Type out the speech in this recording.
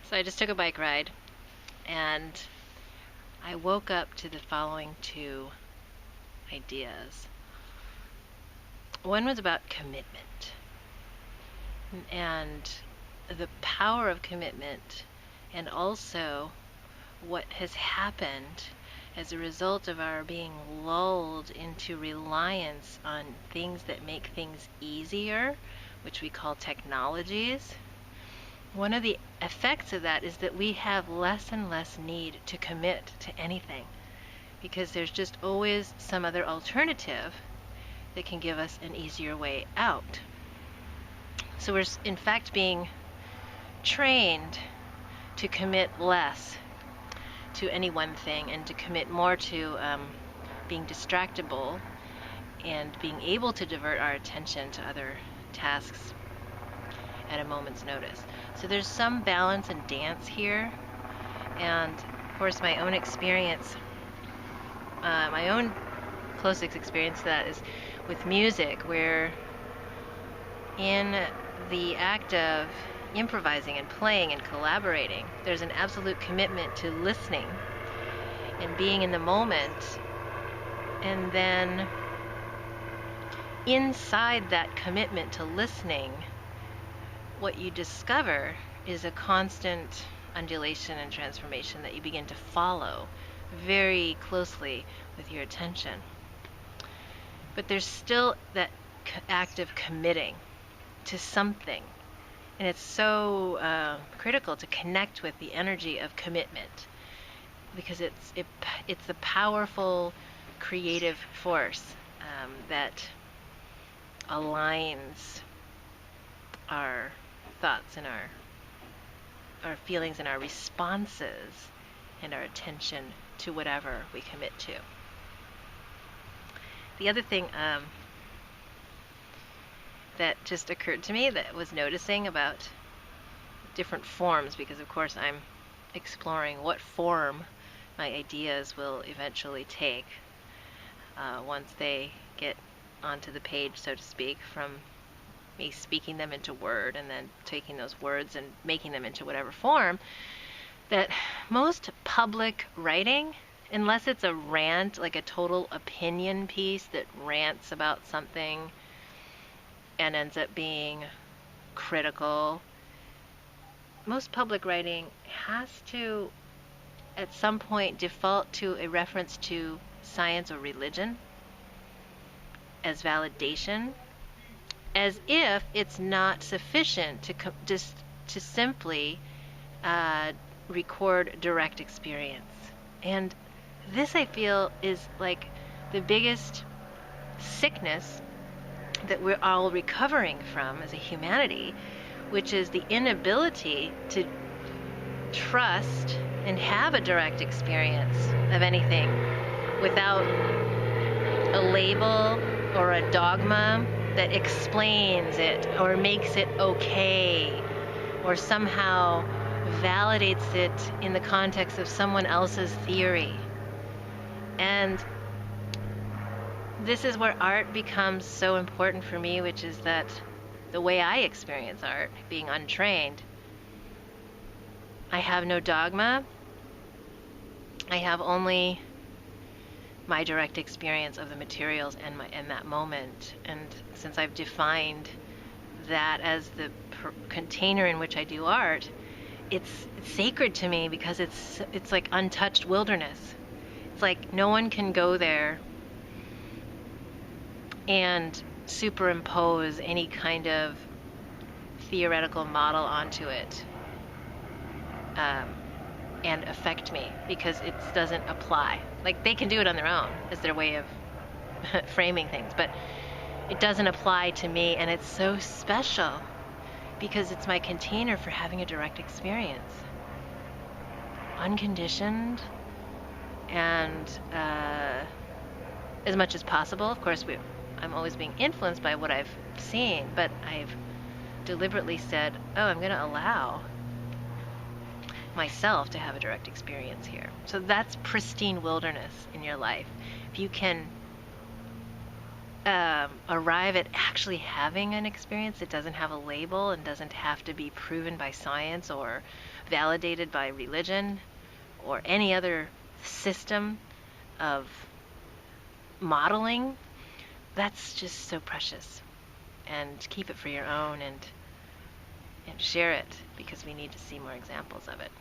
So I just took a bike ride and I woke up to the following two ideas. One was about commitment and the power of commitment, and also what has happened as a result of our being lulled into reliance on things that make things easier, which we call technologies. One of the effects of that is that we have less and less need to commit to anything because there's just always some other alternative that can give us an easier way out. So we're in fact being trained to commit less to any one thing and to commit more to being distractible and being able to divert our attention to other tasks at a moment's notice. So there's some balance and dance here, and of course my own experience, my own closest experience to that is with music, where in the act of improvising and playing and collaborating, there's an absolute commitment to listening and being in the moment. And then inside that commitment to listening, what you discover is a constant undulation and transformation that you begin to follow very closely with your attention. But there's still that act of committing to something. And it's so critical to connect with the energy of commitment, because it's the powerful creative force that aligns our thoughts and our feelings and our responses and our attention to whatever we commit to. The other thing that just occurred to me that was noticing about different forms, because of course I'm exploring what form my ideas will eventually take once they get onto the page, so to speak, from me speaking them into word and then taking those words and making them into whatever form, that most public writing, unless it's a rant, like a total opinion piece that rants about something and ends up being critical, most public writing has to at some point default to a reference to science or religion as validation, as if it's not sufficient to just to simply record direct experience. And this, I feel, is like the biggest sickness that we're all recovering from as a humanity, which is the inability to trust and have a direct experience of anything without a label or a dogma that explains it or makes it okay or somehow validates it in the context of someone else's theory. And this is where art becomes so important for me, which is that the way I experience art, being untrained, I have no dogma. I have only my direct experience of the materials and that moment. And since I've defined that as the container in which I do art, it's sacred to me because it's like untouched wilderness. It's like no one can go there and superimpose any kind of theoretical model onto it and affect me, because it doesn't apply. Like, they can do it on their own as their way of framing things, but it doesn't apply to me, and it's so special because it's my container for having a direct experience, unconditioned, and as much as possible. Of course, I'm always being influenced by what I've seen, but I've deliberately said, oh, I'm going to allow myself to have a direct experience here. So that's pristine wilderness in your life. If you can arrive at actually having an experience that doesn't have a label and doesn't have to be proven by science or validated by religion or any other system of modeling, that's just so precious. And keep it for your own and share it, because we need to see more examples of it.